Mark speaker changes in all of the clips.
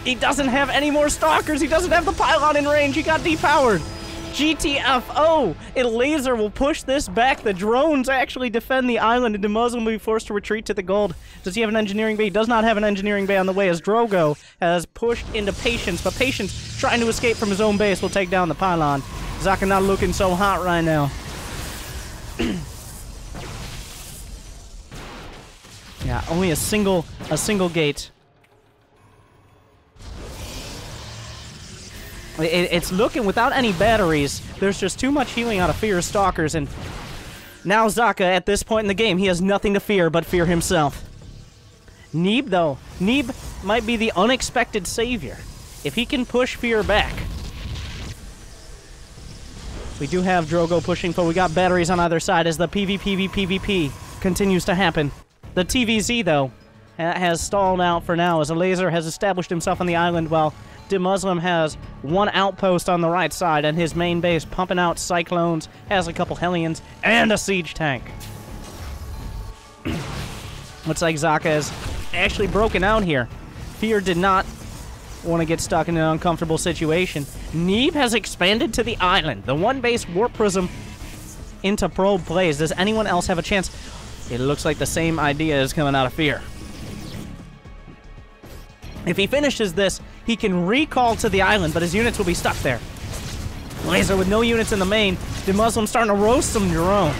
Speaker 1: He doesn't have any more stalkers. He doesn't have the pylon in range. He got depowered. GTFO! Elazer will push this back. The drones actually defend the island, and Demuslim will be forced to retreat to the gold. Does he have an engineering bay? He does not have an engineering bay on the way, as Drogo has pushed into Patience, but Patience, trying to escape from his own base, will take down the pylon. Socke not looking so hot right now. Yeah, only a single gate. It's looking, without any batteries, there's just too much healing out of Fear's stalkers, and now Socke, at this point in the game, he has nothing to fear but fear himself. Neeb, though, Neeb might be the unexpected savior. If he can push Fear back. We do have Drogo pushing forward. We got batteries on either side as the PvP continues to happen. The TVZ, though, has stalled out for now, as Elazer has established himself on the island while Demuslim has one outpost on the right side and his main base pumping out Cyclones, has a couple Hellions, and a siege tank. Looks like Socke has actually broken out here. Fear did not want to get stuck in an uncomfortable situation. Neeb has expanded to the island. The one base Warp Prism into probe plays. Does anyone else have a chance? It looks like the same idea is coming out of Fear. If he finishes this, he can recall to the island, but his units will be stuck there. Elazer with no units in the main. Demuslim starting to roast some drones.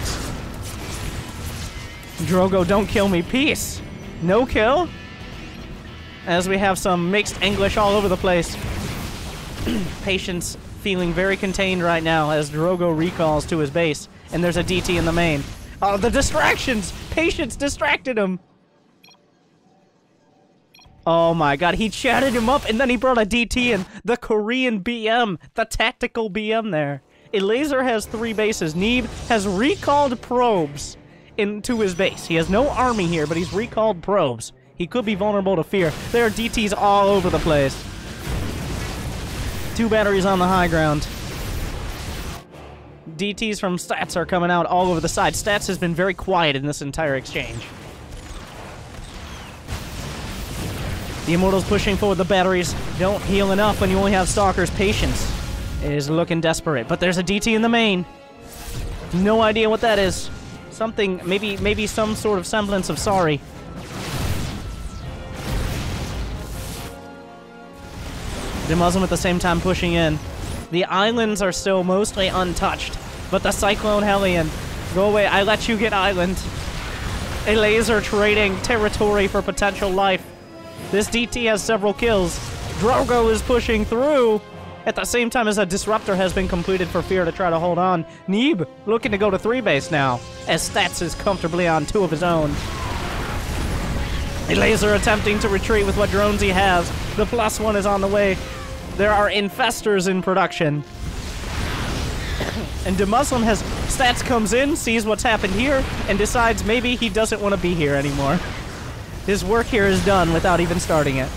Speaker 1: Drogo, don't kill me. Peace. No kill? As we have some mixed English all over the place. Patience feeling very contained right now as Drogo recalls to his base. And there's a DT in the main. Oh, the distractions! Patience distracted him! Oh my god, he chatted him up and then he brought a DT in. The Korean BM, the tactical BM there. Elazer has 3 bases. Neeb has recalled probes into his base. He has no army here, but he's recalled probes. He could be vulnerable to Fear. There are DTs all over the place. 2 batteries on the high ground. DTs from Stats are coming out all over the side. Stats has been very quiet in this entire exchange. The Immortals pushing forward. The batteries don't heal enough when you only have Stalkers. Patience is looking desperate, but there's a DT in the main. No idea what that is. Something, maybe some sort of semblance of sorry. Demuslim at the same time pushing in. The islands are still mostly untouched, but the Cyclone Hellion. Go away, I let you get island. Elazer trading territory for potential life. This DT has several kills. Drogo is pushing through at the same time as a disruptor has been completed for Fear to try to hold on. Neeb looking to go to 3 base now, as Stats is comfortably on 2 of his own. Elazer attempting to retreat with what drones he has. The +1 is on the way. There are infestors in production. And Demuslim has... Stats comes in, sees what's happened here, and decides maybe he doesn't want to be here anymore. His work here is done without even starting it.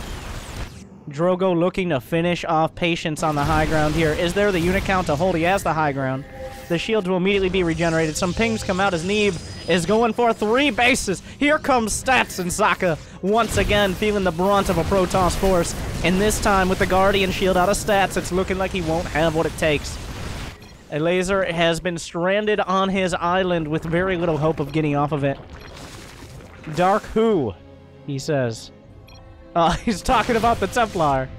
Speaker 1: Drogo looking to finish off Patience on the high ground here. Is there the unit count to hold? He has the high ground. The shields will immediately be regenerated. Some pings come out as Neeb is going for 3 bases. Here comes Stats, and Socke once again feeling the brunt of a Protoss force. And this time with the Guardian shield out of Stats, it's looking like he won't have what it takes. Elazer has been stranded on his island with very little hope of getting off of it. Dark who? He says. He's talking about the Templar.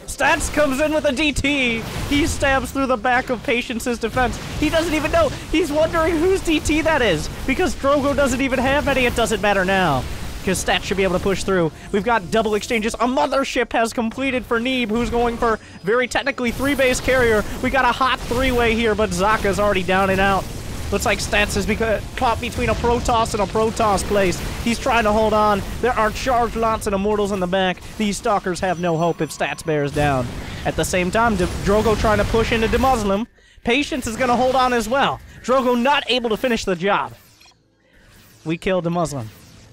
Speaker 1: Stats comes in with a DT. He stabs through the back of Patience's defense. He doesn't even know. He's wondering whose DT that is. Because Drogo doesn't even have any. It doesn't matter now. Because Stats should be able to push through. We've got double exchanges. A mothership has completed for Neeb, who's going for very technically 3-base carrier. We got a hot 3-way here, but Socke's already down and out. Looks like Stats is caught between a Protoss and a Protoss place. He's trying to hold on. There are charged lots and Immortals in the back. These Stalkers have no hope if Stats bears down. At the same time, Drogo trying to push into Demuslim. Patience is going to hold on as well. Drogo not able to finish the job. We kill Demuslim.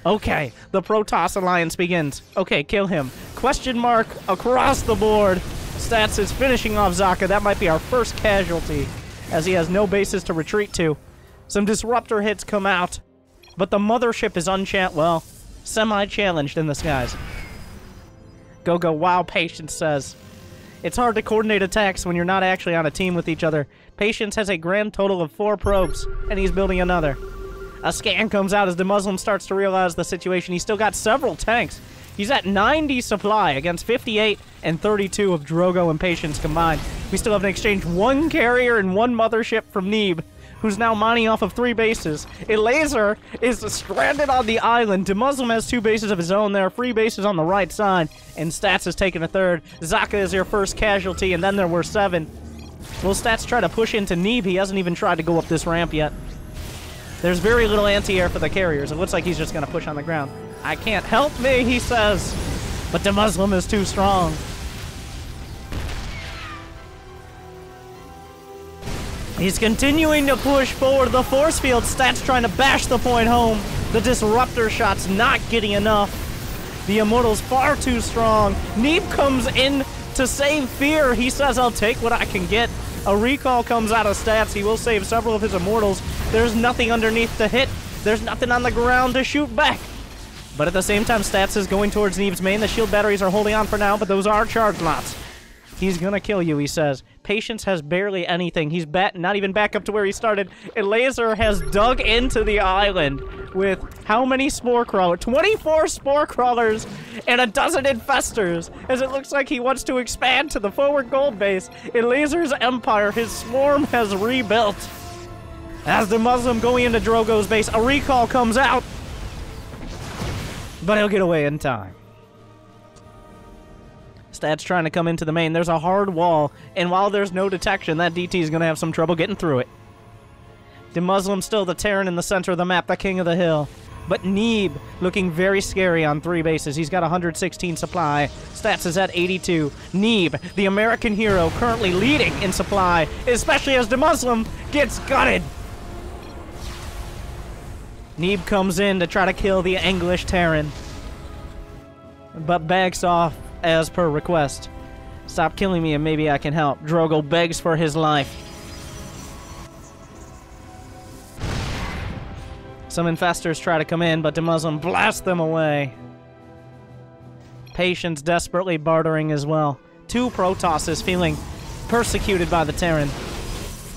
Speaker 1: Okay, the Protoss alliance begins. Okay, kill him. Question mark across the board. Stats is finishing off Socke. That might be our first casualty, as he has no bases to retreat to. Some disruptor hits come out, but the mothership is semi-challenged in the skies. Go, go, wow, Patience says. It's hard to coordinate attacks when you're not actually on a team with each other. Patience has a grand total of 4 probes, and he's building another. A scan comes out as Demuslim starts to realize the situation. He's still got several tanks. He's at 90 supply against 58 and 32 of Drogo and Patience combined. We still have an exchange 1 carrier and 1 mothership from Neeb, who's now mining off of 3 bases. Elazer is stranded on the island. Demuslim has 2 bases of his own. There are 3 bases on the right side, and Stats has taken a 3rd. Socke is your first casualty, and then there were 7. Will Stats try to push into Neeb? He hasn't even tried to go up this ramp yet. There's very little anti-air for the carriers. It looks like he's just going to push on the ground. I can't help me, he says. But Demuslim is too strong. He's continuing to push forward. The force field. Stats trying to bash the point home. The disruptor shot's not getting enough. The Immortal's far too strong. Neeb comes in to save Fear. He says, I'll take what I can get. A recall comes out of Stats. He will save several of his Immortals. There's nothing underneath to hit. There's nothing on the ground to shoot back. But at the same time, Stats is going towards Neeb's main. The shield batteries are holding on for now, but those are charge lots. He's gonna kill you, he says. Patience has barely anything. He's not even back up to where he started. Elazer has dug into the island with how many spore crawlers? 24 spore crawlers and a dozen infestors, as it looks like he wants to expand to the forward gold base. Elazer's empire, his swarm has rebuilt. As the Muslim going into Drogo's base, a recall comes out, but he'll get away in time. Stats trying to come into the main. There's a hard wall, and while there's no detection, that DT is going to have some trouble getting through it. Demuslim still the Terran in the center of the map, the king of the hill. But Neeb looking very scary on 3 bases. He's got 116 supply. Stats is at 82. Neeb, the American hero, currently leading in supply, especially as Demuslim gets gutted. Neeb comes in to try to kill the English Terran, but backs off as per request. Stop killing me and maybe I can help. Drogo begs for his life. Some infestors try to come in, but Demuslim blasts them away. Patience desperately bartering as well. 2 Protosses feeling persecuted by the Terran.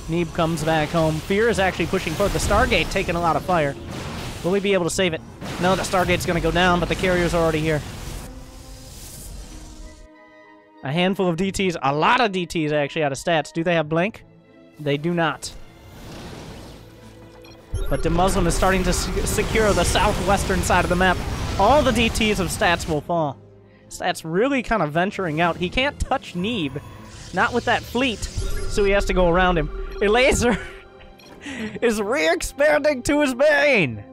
Speaker 1: Neeb comes back home. Fear is actually pushing forward. The Stargate taking a lot of fire. Will we be able to save it? No, the Stargate's going to go down, but the carriers are already here. A handful of DTs, a lot of DTs actually out of Stats. Do they have Blink? They do not. But Demuslim is starting to secure the southwestern side of the map. All the DTs of Stats will fall. Stats really kind of venturing out. He can't touch Neeb. Not with that fleet, so he has to go around him. Elazer is re-expanding to his main.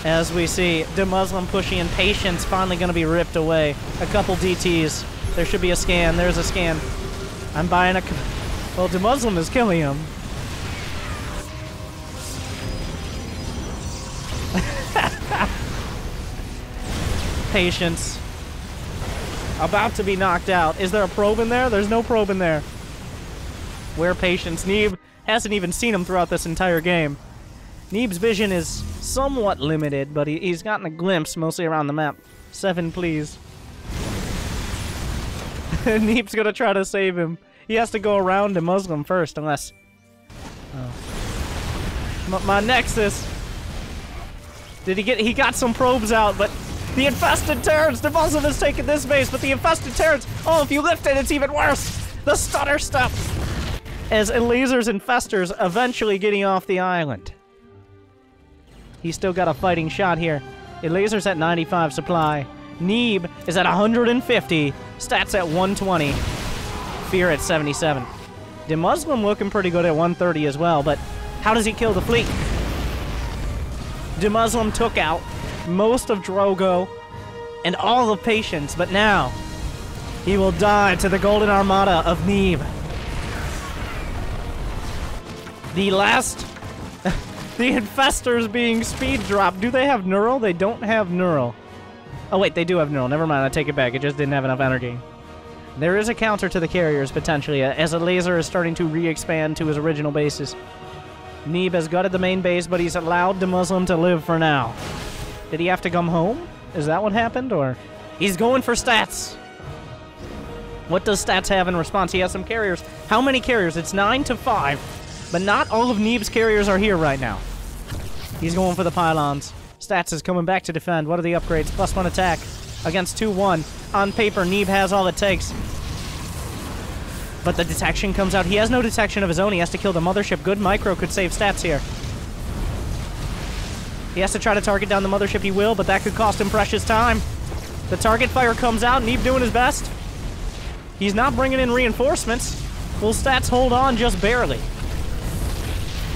Speaker 1: As we see, Demuslim pushing in. Patience finally going to be ripped away. A couple DTs. There should be a scan. There's a scan. I'm buying a... Well, Demuslim is killing him. Patience. About to be knocked out. Is there a probe in there? There's no probe in there. Where Patience? Neeb hasn't even seen him throughout this entire game. Neeb's vision is somewhat limited, but he's gotten a glimpse mostly around the map. 7, please. Neeb's gonna try to save him. He has to go around Demuslim first, unless... Oh. My Nexus! Did he get... He got some probes out, but... The infested Terrans! Demuslim has taken this base, but the infested Terrans... Oh, if you lift it, it's even worse! The stutter step! As Elazer's infestors eventually getting off the island. He's still got a fighting shot here. Elazer's at 95 supply. Neeb is at 150. Stats at 120. Fear at 77. Demuslim looking pretty good at 130 as well, but how does he kill the fleet? Demuslim took out most of Drogo and all of Patience, but now he will die to the golden armada of Neeb. The last... The infestors being speed dropped. Do they have neural? They don't have neural. Oh wait, they do have neural. Never mind, I take it back. It just didn't have enough energy. There is a counter to the carriers, potentially, as Elazer is starting to re-expand to his original bases. Neeb has gutted the main base, but he's allowed Demuslim to live for now. Did he have to come home? Is that what happened, or? He's going for stats. What does stats have in response? He has some carriers. How many carriers? It's 9 to 5. But not all of Neeb's carriers are here right now. He's going for the pylons. Stats is coming back to defend. What are the upgrades? +1 attack against 2-1. On paper, Neeb has all it takes. But the detection comes out. He has no detection of his own. He has to kill the mothership. Good micro could save stats here. He has to try to target down the mothership. He will, but that could cost him precious time. The target fire comes out. Neeb doing his best. He's not bringing in reinforcements. Will stats hold on just barely?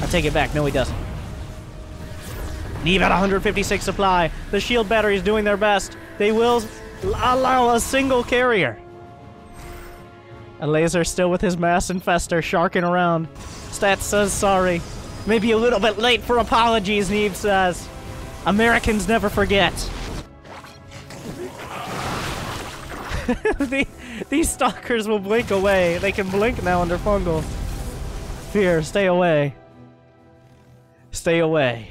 Speaker 1: I take it back. No, he doesn't. Neeb at 156 supply. The shield batteries doing their best. They will allow a single carrier. Elazer still with his mass infester, sharking around. Stats says sorry. Maybe a little bit late for apologies, Neeb says. Americans never forget. These stalkers will blink away. They can blink now under fungal. Fear, stay away. Stay away.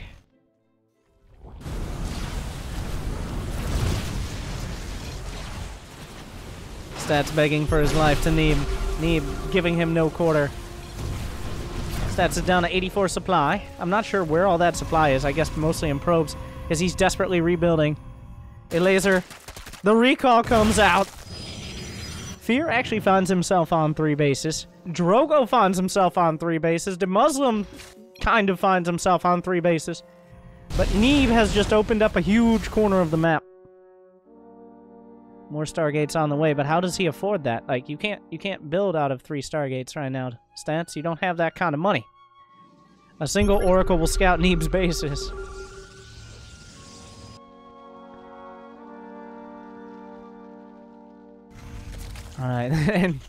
Speaker 1: Stats begging for his life to Neeb. Neeb giving him no quarter. Stats is down to 84 supply. I'm not sure where all that supply is. I guess mostly in probes, because he's desperately rebuilding. Elazer, the recall comes out. Fear actually finds himself on 3 bases. Drogo finds himself on 3 bases. Demuslim kind of finds himself on 3 bases. But Neeb has just opened up a huge corner of the map. More Stargates on the way, but how does he afford that? Like, you can't build out of 3 Stargates right now. Stats, you don't have that kind of money. A single Oracle will scout Neeb's bases. Alright, and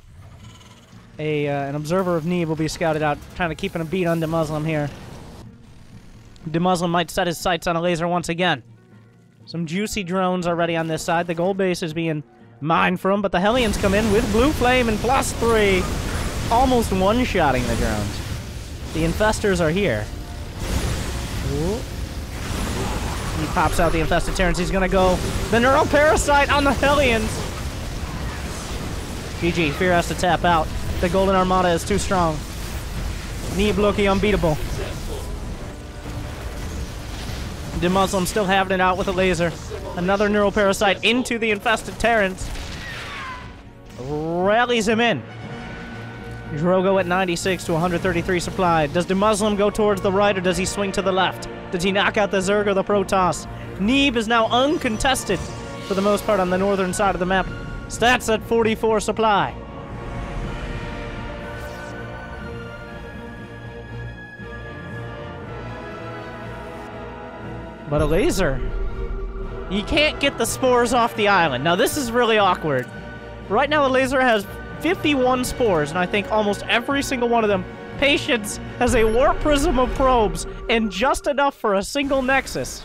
Speaker 1: an observer of Neeb will be scouted out, trying to keep a beat on Demuslim here. Demuslim might set his sights on Elazer once again. Some juicy drones already on this side. The gold base is being mined from, but the Hellions come in with Blue Flame and +3. Almost one-shotting the drones. The infestors are here. Ooh. He pops out the infested Terrans. He's gonna go the Neuroparasite on the Hellions. GG, Fear has to tap out. The Golden Armada is too strong. Neeb looking unbeatable. Demuslim still having it out with a laser. Another Neuroparasite into the infested Terrans. Rallies him in. Drogo at 96 to 133 supply. Does Demuslim go towards the right or does he swing to the left? Does he knock out the Zerg or the Protoss? Neeb is now uncontested for the most part on the northern side of the map. Stats at 44 supply. But Elazer, he can't get the spores off the island. Now this is really awkward. Right now Elazer has 51 spores, and I think almost every single one of them. Patience has a warp prism of probes, and just enough for a single nexus.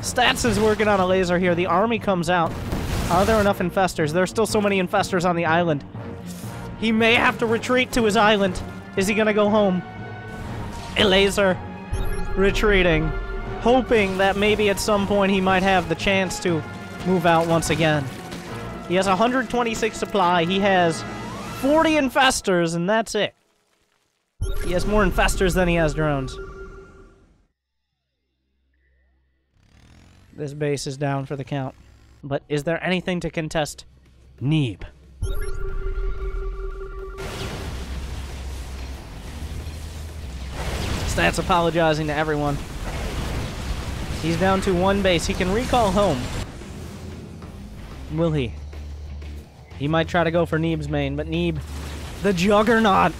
Speaker 1: Stats is working on Elazer here. The army comes out. Are there enough infestors? There's still so many infestors on the island. He may have to retreat to his island. Is he gonna go home? Elazer retreating, hoping that maybe at some point he might have the chance to move out once again. He has 126 supply. He has 40 infestors, and that's it. He has more infestors than he has drones. This base is down for the count. But is there anything to contest? Neeb. Stats apologizing to everyone. He's down to 1 base. He can recall home. Will he? He might try to go for Neeb's main, but Neeb, the Juggernaut,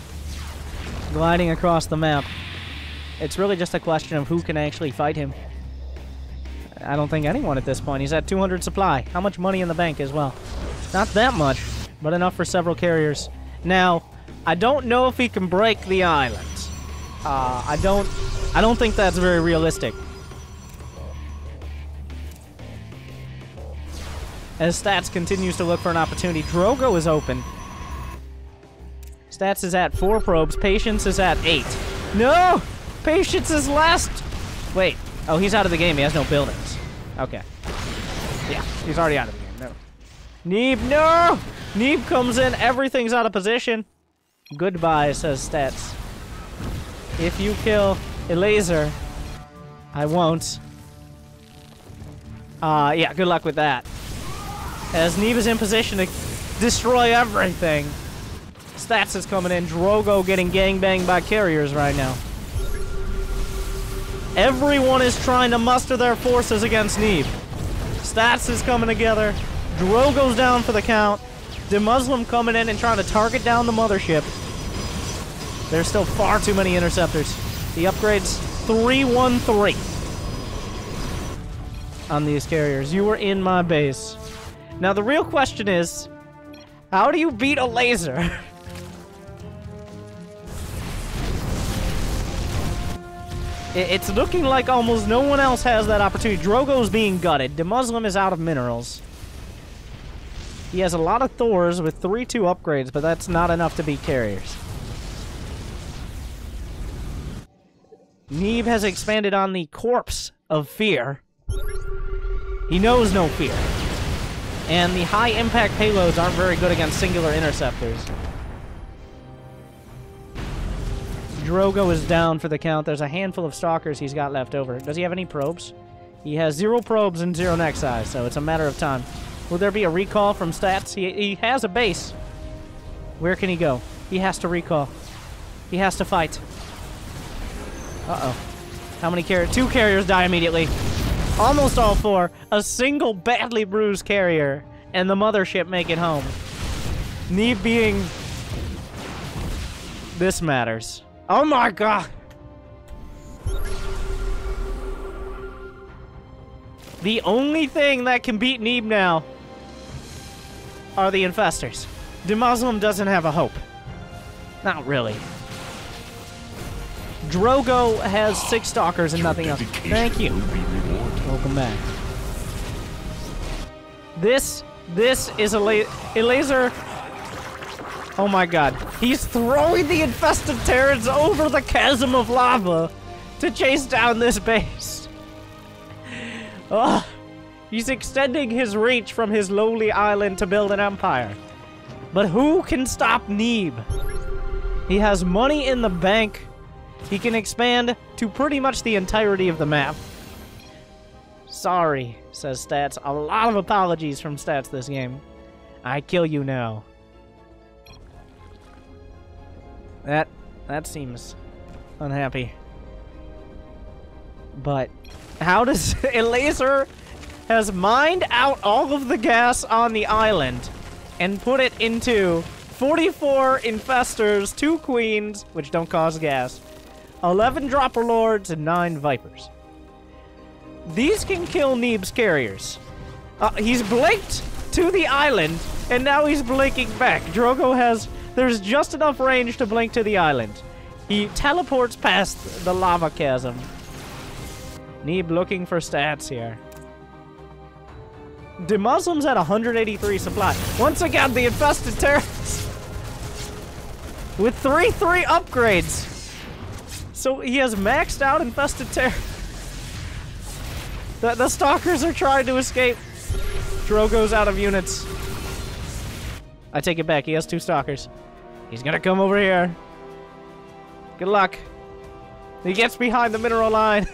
Speaker 1: gliding across the map. It's really just a question of who can actually fight him. I don't think anyone at this point. He's at 200 supply. How much money in the bank as well? Not that much, but enough for several carriers. Now, I don't know if he can break the island. I don't think that's very realistic. As Stats continues to look for an opportunity, Drogo is open. Stats is at 4 probes. Patience is at 8. No! Patience is last! Wait. Oh, he's out of the game. He has no buildings. Okay. Yeah, he's already out of the game. No. Neeb, no! Neeb comes in. Everything's out of position. Goodbye, says Stats. If you kill Elazer, I won't. Yeah, good luck with that. As Neeb is in position to destroy everything. Stats is coming in. Drogo getting gangbanged by carriers right now. Everyone is trying to muster their forces against Neeb. Stats is coming together. Drogo's down for the count. Demuslim coming in and trying to target down the mothership. There's still far too many interceptors. The upgrade's 313 on these carriers. You were in my base. Now the real question is, how do you beat a laser? It's looking like almost no one else has that opportunity. Drogo's being gutted. Demuslim is out of minerals. He has a lot of Thors with 3-2 upgrades, but that's not enough to beat carriers. Neeb has expanded on the corpse of fear. He knows no fear. And the high-impact payloads aren't very good against singular interceptors. Drogo is down for the count. There's a handful of stalkers he's got left over. Does he have any probes? He has 0 probes and 0 neck size, so it's a matter of time. Will there be a recall from Stats? He has a base. Where can he go? He has to recall. He has to fight. Uh-oh. How many carriers? 2 carriers die immediately. Almost all 4. A single badly bruised carrier. And the mothership make it home. Neeb being... This matters. Oh my god! The only thing that can beat Neeb now are the infestors. Demuslim doesn't have a hope. Not really. Drogo has 6 stalkers and nothing else. Thank you. Welcome back. This is a Elazer. Oh my god. He's throwing the infested Terrans over the chasm of lava to chase down this base. Oh, he's extending his reach from his lowly island to build an empire. But who can stop Neeb? He has money in the bank. He can expand to pretty much the entirety of the map. Sorry, says Stats. A lot of apologies from Stats this game. I kill you now. That seems unhappy. But how does Elazer has mined out all of the gas on the island and put it into 44 infestors, 2 queens, which don't cause gas, 11 dropper lords, and 9 vipers. These can kill Neeb's carriers. He's blinked to the island, and now he's blinking back. Drogo has... There's just enough range to blink to the island. He teleports past the lava chasm. Neeb looking for Stats here. Demuslim's at 183 supply. Once again, the infested Terrans with 3-3 upgrades. So he has maxed out infested Terrans. The stalkers are trying to escape. Drogo's out of units. I take it back. He has 2 stalkers. He's gonna come over here. Good luck. He gets behind the mineral line.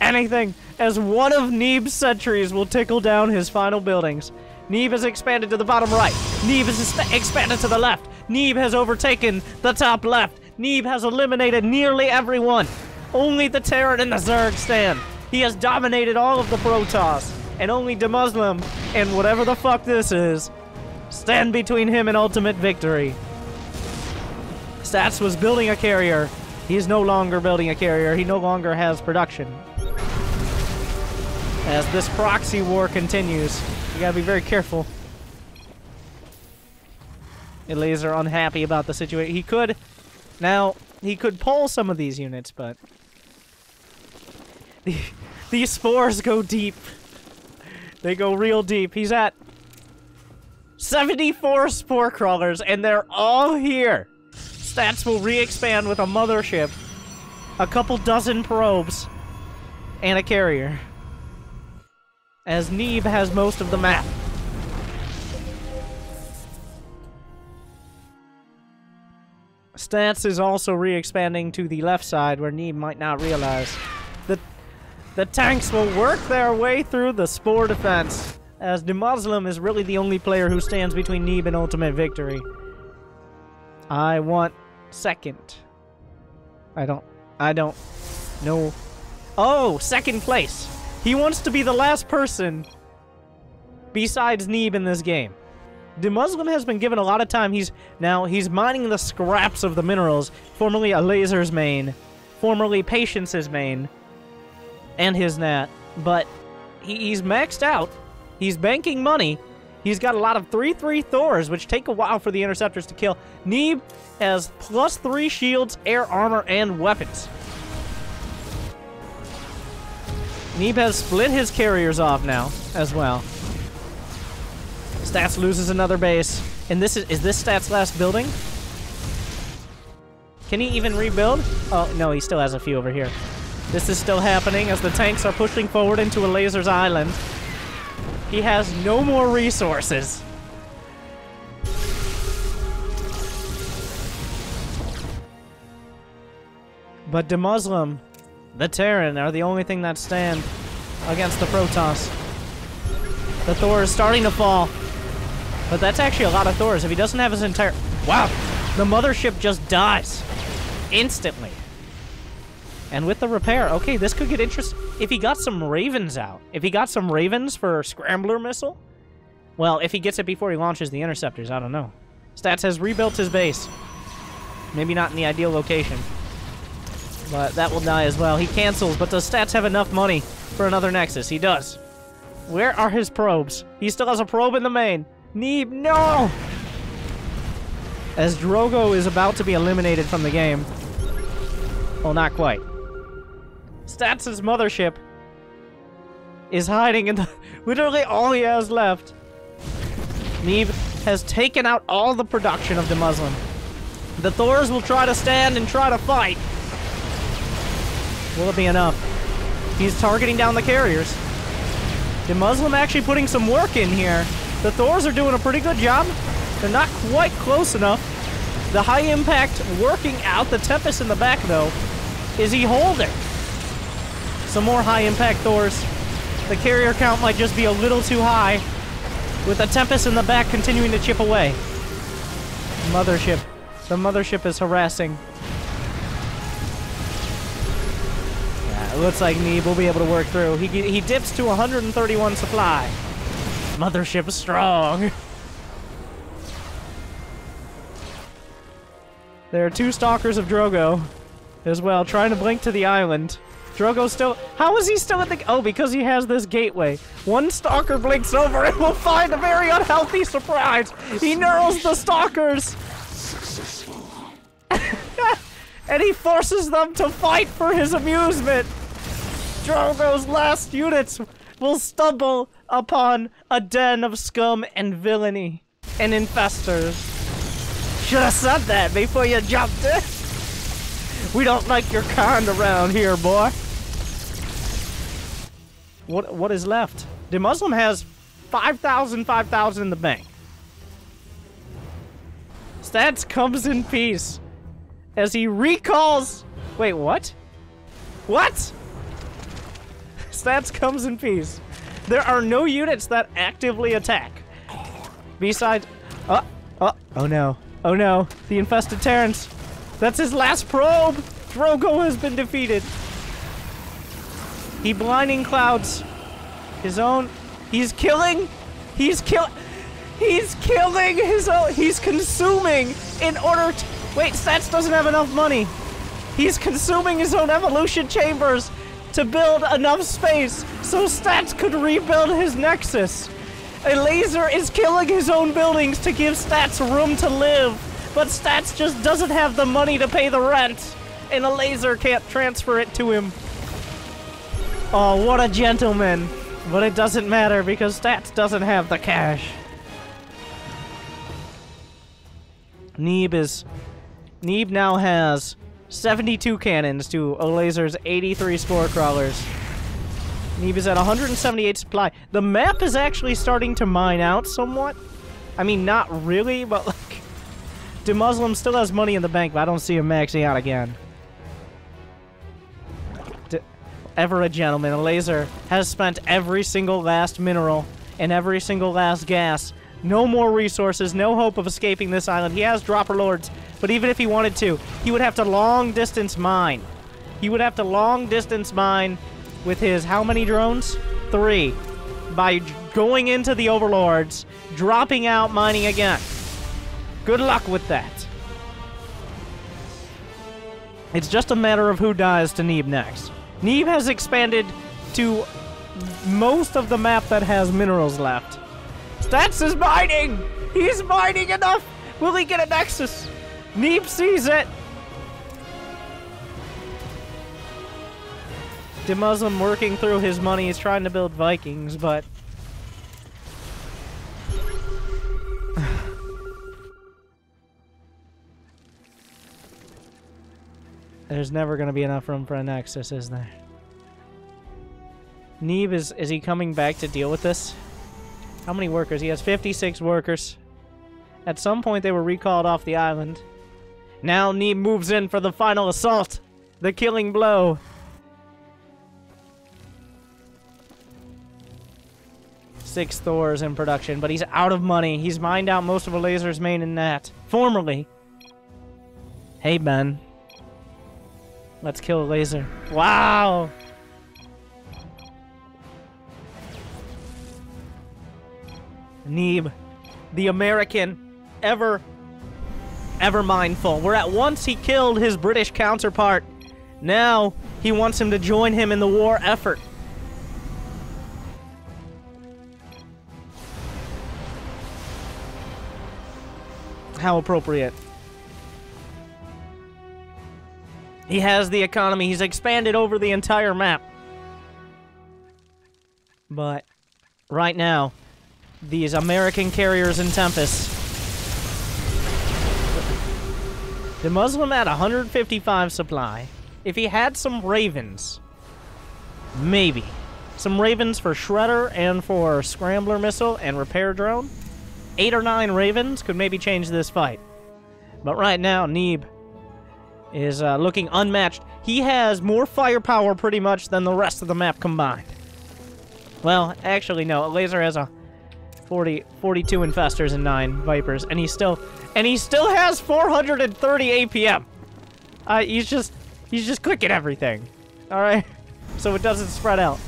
Speaker 1: Anything, as one of Neeb's sentries will tickle down his final buildings. Neeb has expanded to the bottom right. Neeb has expanded to the left. Neeb has overtaken the top left. Neeb has eliminated nearly everyone. Only the Terran and the Zerg stand. He has dominated all of the Protoss. And only Demuslim, and whatever the fuck this is, stand between him and ultimate victory. Stats was building a carrier. He's no longer building a carrier. He no longer has production. As this proxy war continues, you gotta be very careful. Elazer unhappy about the situation. He could pull some of these units, but these spores go deep. They go real deep. He's at 74 spore crawlers, and they're all here. Stats will re-expand with a mothership, a couple dozen probes, and a carrier. As Neeb has most of the map. Stats is also re-expanding to the left side, where Neeb might not realize. The tanks will work their way through the spore defense, as Demuslim is really the only player who stands between Neeb and ultimate victory. I want second. I don't know. Oh, second place. He wants to be the last person besides Neeb in this game. Demuslim has been given a lot of time. He's mining the scraps of the minerals, formerly Elazer's main, formerly Patience's main, and his nat. But he's maxed out. He's banking money. He's got a lot of 3/3 Thors, which take a while for the interceptors to kill. Neeb has +3 shields, air armor, and weapons. Neeb has split his carriers off now, as well. Stats loses another base. And is this Stats' last building? Can he even rebuild? Oh, no, he still has a few over here. This is still happening as the tanks are pushing forward into Elazer's island. He has no more resources. But Demuslim, the Terran, are the only thing that stand against the Protoss. The Thor is starting to fall. But that's actually a lot of Thors. If he doesn't have his entire... Wow! The mothership just dies. Instantly. And with the repair, okay, this could get interesting. If he got some Ravens out. If he got some Ravens for Scrambler Missile. Well, if he gets it before he launches the interceptors, I don't know. Stats has rebuilt his base. Maybe not in the ideal location. But that will die as well. He cancels, but does Stats have enough money for another Nexus? He does. Where are his probes? He still has a probe in the main. Neeb, no! As Drogo is about to be eliminated from the game. Well, not quite. Stats' mothership is hiding in the... Literally all he has left. Neeb has taken out all the production of Demuslim. The Thors will try to stand and try to fight. Will it be enough? He's targeting down the carriers. Demuslim actually putting some work in here. The Thors are doing a pretty good job. They're not quite close enough. The high impact working out. The Tempest in the back, though. Is he holding? Some more high impact Thors. The carrier count might just be a little too high. With the Tempest in the back continuing to chip away. Mothership. The mothership is harassing. Yeah, it looks like Neeb will be able to work through. He dips to 131 supply. Mothership is strong. There are 2 stalkers of Drogo as well, trying to blink to the island. Drogo's still... How is he still at the... Oh, because he has this gateway. One stalker blinks over and will find a very unhealthy surprise. He knurls the stalkers. And he forces them to fight for his amusement. Drogo's last units will stumble upon a den of scum and villainy and infestors. Should have said that before you jumped in. We don't like your kind around here, boy. What is left? Demuslim has 5,000 in the bank. Stats comes in peace as he recalls... Wait, what? What? Stats comes in peace. There are no units that actively attack. Besides... Oh no. Oh no. The infested Terrans. That's his last probe! Drogo has been defeated. He blinding clouds his own... He's killing his own... He's consuming in order to... Wait, Stats doesn't have enough money. He's consuming his own evolution chambers to build enough space so Stats could rebuild his Nexus. Elazer is killing his own buildings to give Stats room to live, but Stats just doesn't have the money to pay the rent, and Elazer can't transfer it to him. Oh, what a gentleman. But it doesn't matter because Stats doesn't have the cash. Neeb now has 72 cannons to Elazer's 83 spore crawlers. Neeb is at 178 supply. The map is actually starting to mine out somewhat. I mean, not really, but like... Demuslim still has money in the bank, but I don't see him maxing out again. Ever a gentleman, Elazer has spent every single last mineral and every single last gas. No more resources, no hope of escaping this island. He has dropper lords, but even if he wanted to, he would have to long distance mine. He would have to long distance mine with his how many drones? 3. By going into the overlords, dropping out, mining again. Good luck with that. It's just a matter of who dies to Neeb next. Neeb has expanded to most of the map that has minerals left. Stats is mining! He's mining enough! Will he get a Nexus? Neeb sees it! Demuslim working through his money. He's trying to build Vikings, but... There's never going to be enough room for a Nexus, is there? Neeb, is he coming back to deal with this? How many workers? He has 56 workers. At some point, they were recalled off the island. Now Neeb moves in for the final assault. The killing blow. Six Thors in production, but he's out of money. He's mined out most of Elazer's main and net. Formerly. Hey, Ben. Let's kill Elazer. Wow! Neeb, the American, ever mindful. Where at once he killed his British counterpart. Now he wants him to join him in the war effort. How appropriate. He has the economy. He's expanded over the entire map. But right now, these American carriers in Tempest. The Muslim at 155 supply. If he had some Ravens, maybe. Some Ravens for Shredder and for Scrambler Missile and Repair Drone. 8 or 9 Ravens could maybe change this fight. But right now, Neeb is looking unmatched. He has more firepower pretty much than the rest of the map combined. Well, actually no. Elazer has a 42 Infestors and 9 Vipers, and he still has 430 APM. He's just clicking everything. All right, so it doesn't spread out.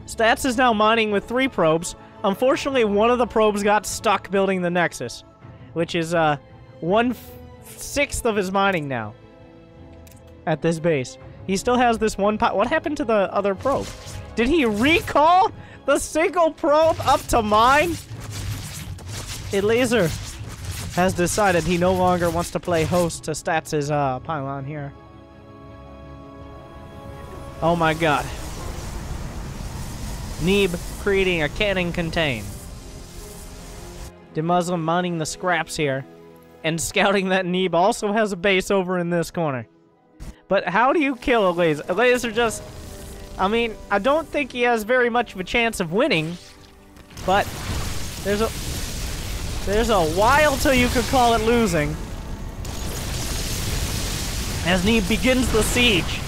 Speaker 1: Stats is now mining with 3 probes. Unfortunately, one of the probes got stuck building the Nexus, which is 1/6 of his mining now at this base. He still has this one pot. What happened to the other probe? Did he recall the single probe up to mine? Elazer has decided he no longer wants to play host to Stats' pylon here. Oh my god. Neeb creating a cannon contain. Demuslim mining the scraps here. And scouting that Neeb also has a base over in this corner. But how do you kill Elazer? Elazer just... I mean, I don't think he has very much of a chance of winning. But there's a while till you could call it losing. As Neeb begins the siege.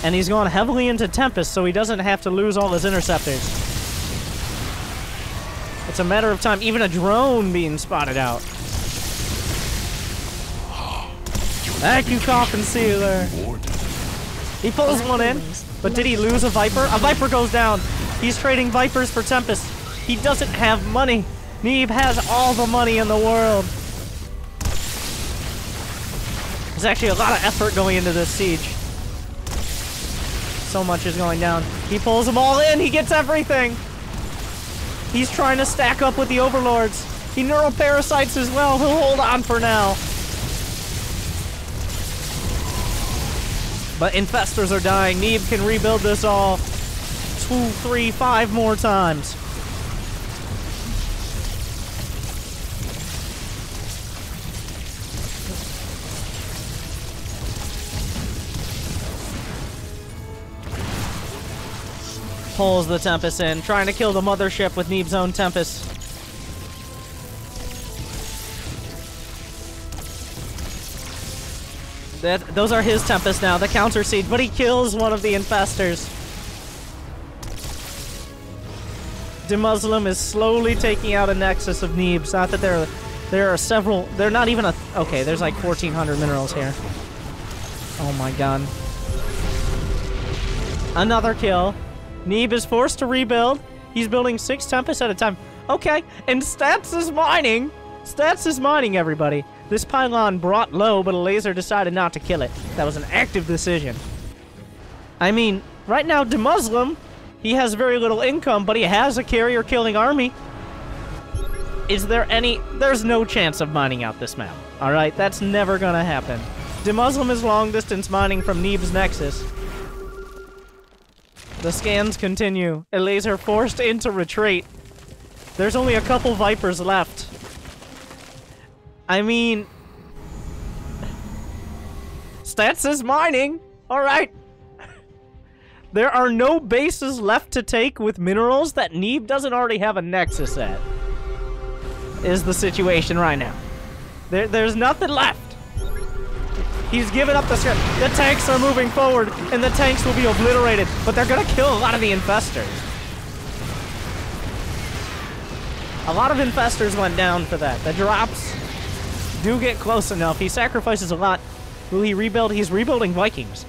Speaker 1: And he's gone heavily into Tempest, so he doesn't have to lose all his interceptors. It's a matter of time. Even a drone being spotted out. Thank you, Coffin Sealer. He pulls one in, but did he lose a Viper? A Viper goes down. He's trading Vipers for Tempest. He doesn't have money. Neeb has all the money in the world. There's actually a lot of effort going into this siege. So much is going down. He pulls them all in. He gets everything. He's trying to stack up with the Overlords. He neuroparasites as well. He'll hold on for now. But Infestors are dying. Neeb can rebuild this all 2, 3, 5 more times. pulls the Tempest in, trying to kill the mothership with Neeb's own Tempest. Those are his Tempests now, the counter siege, but he kills one of the infestors. Demuslim is slowly taking out a nexus of Neebs. Not that there are several. They're not even a. Okay, there's like 1,400 minerals here. Oh my god. Another kill. Neeb is forced to rebuild. He's building 6 Tempests at a time. Okay, and Stats is mining. Stats is mining, everybody. This pylon brought low, but Elazer decided not to kill it. That was an active decision. I mean, right now, Demuslim, he has very little income, but he has a carrier-killing army. Is there any... There's no chance of mining out this map. Alright, that's never gonna happen. Demuslim is long-distance mining from Neeb's Nexus. The scans continue. Elazer forced into retreat. There's only a couple Vipers left. I mean... Stats is mining! Alright. There are no bases left to take with minerals that Neeb doesn't already have a Nexus at. Is the situation right now. There's nothing left. He's given up the script. The tanks are moving forward, and the tanks will be obliterated, but they're gonna kill a lot of the infestors. A lot of infestors went down for that. The drops do get close enough. He sacrifices a lot. Will he rebuild? He's rebuilding Vikings.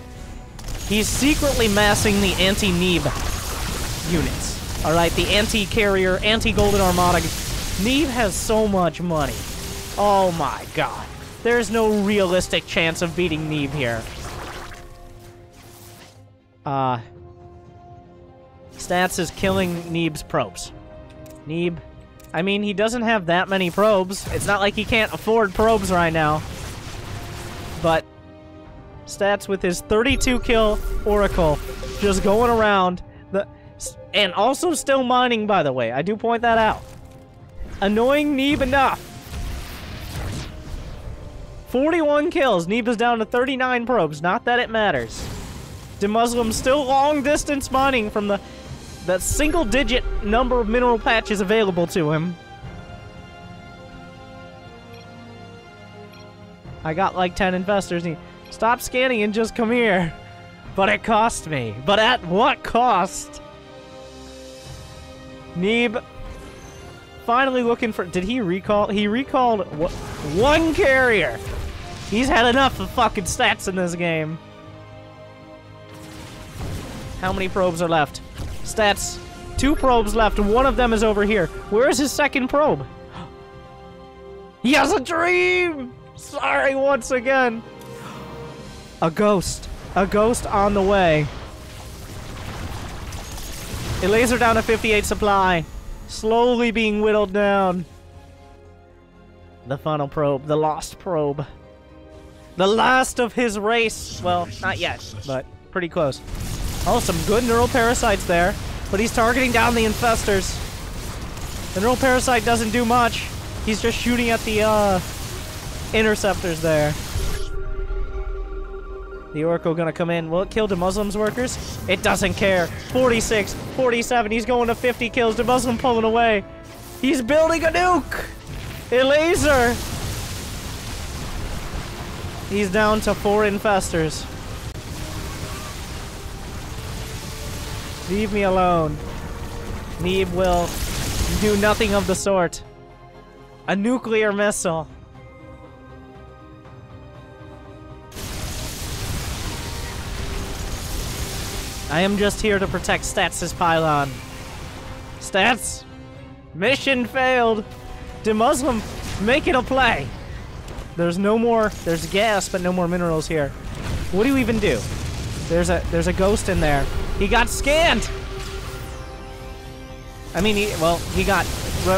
Speaker 1: He's secretly massing the anti-Neeb units. Alright, the anti-carrier, anti-golden armada. Neeb has so much money. Oh my god. There's no realistic chance of beating Neeb here. Stats is killing Neeb's probes. Neeb, I mean, he doesn't have that many probes. It's not like he can't afford probes right now. But Stats with his 32 kill Oracle just going around and also still mining, by the way. I do point that out. Annoying Neeb enough. 41 kills. Neeb is down to 39 probes. Not that it matters. Demuslim still long distance mining from the single-digit number of mineral patches available to him. I got like 10 infestors. Stop scanning and just come here. But it cost me. But at what cost? Neeb finally looking for... Did he recall? He recalled one carrier. He's had enough of fucking stats in this game. How many probes are left? Stats. 2 probes left. One of them is over here. Where is his second probe? He has a dream! Sorry once again. A ghost. A ghost on the way. Elazer down to 58 supply. Slowly being whittled down. The final probe. The lost probe. The last of his race. Well, not yet, but pretty close. Oh, some good neural parasites there. But he's targeting down the infestors. The neural parasite doesn't do much. He's just shooting at the interceptors there. The Oracle gonna come in. Will it kill Demuslim's workers? It doesn't care. 46, 47. He's going to 50 kills. Demuslim pulling away. He's building a nuke. Elazer. He's down to 4 infestors. Leave me alone. Neeb will do nothing of the sort. A nuclear missile. I am just here to protect Stats' pylon. Stats! Mission failed! Demuslim making a play! There's no more... There's gas, but no more minerals here. What do you even do? There's a ghost in there. He got scanned! I mean, he got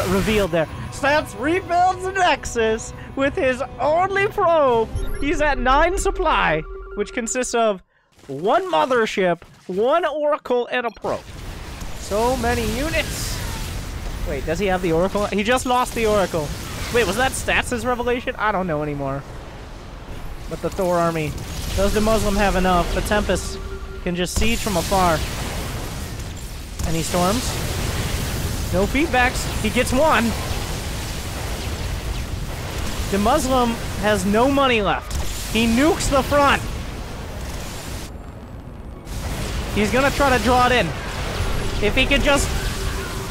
Speaker 1: revealed there. Stats rebuilds the Nexus with his only probe. He's at 9 supply, which consists of 1 mothership, 1 Oracle, and a probe. So many units. Wait, does he have the Oracle? He just lost the Oracle. Wait, was that Stats' revelation? I don't know anymore. But the Thor army. Does the Muslim have enough? The Tempest can just siege from afar. Any storms? No feedbacks. He gets one. The Muslim has no money left. He nukes the front. He's gonna try to draw it in. If he could just...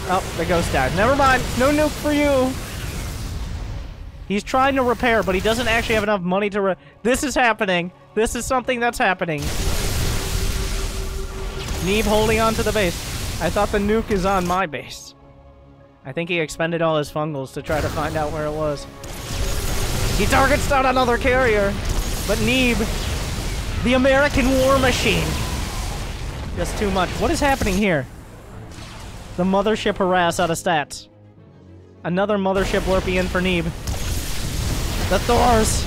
Speaker 1: Oh, the ghost died. Never mind. No nuke for you. He's trying to repair, but he doesn't actually have enough money to This is happening. This is something that's happening. Neeb holding on to the base. I thought the nuke is on my base. I think he expended all his fungals to try to find out where it was. He targets down another carrier. But Neeb, the American war machine. Just too much. What is happening here? The mothership harass out of stats. Another mothership warping in for Neeb. The Thors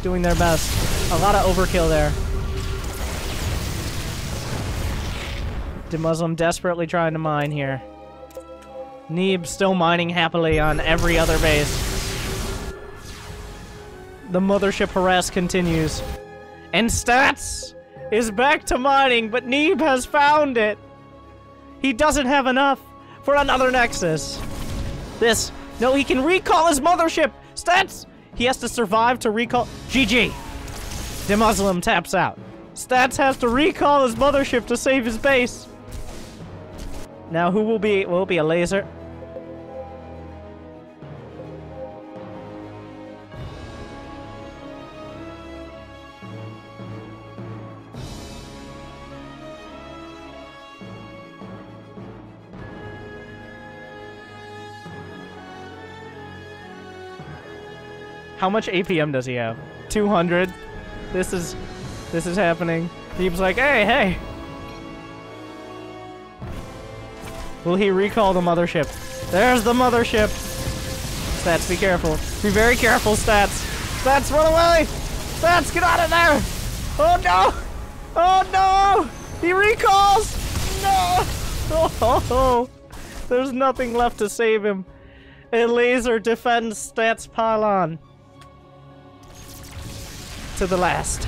Speaker 1: doing their best. A lot of overkill there. Demuslim desperately trying to mine here. Neeb still mining happily on every other base. The mothership harass continues. And Stats is back to mining, but Neeb has found it. He doesn't have enough for another Nexus. No, he can recall his mothership. Stats, he has to survive to recall. GG. Demuslim taps out. Stats has to recall his mothership to save his base. Now who will be? Will it be Elazer? How much APM does he have? 200. This is happening. Neeb's like, hey. Will he recall the mothership? There's the mothership. Stats, be careful. Be very careful, Stats. Stats, run away! Stats, get out of there! Oh no! Oh no! He recalls! No! Oh, there's nothing left to save him. Elazer defends Stats pylon. To the last.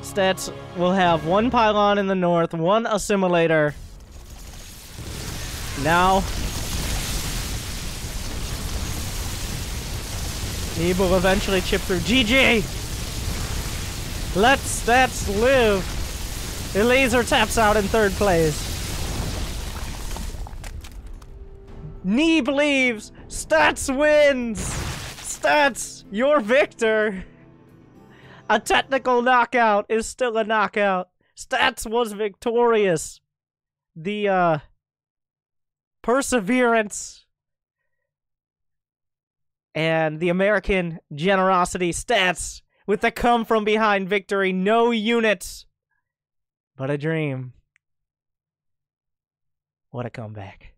Speaker 1: Stats will have one pylon in the north, one assimilator. Now, Neeb will eventually chip through. GG! Let Stats live! Elazer taps out in third place. Neeb leaves! Stats wins! Stats, you're victor! A technical knockout is still a knockout. Stats was victorious. The, perseverance and the American generosity. Stats with the come-from-behind victory. No units, but a dream. What a comeback.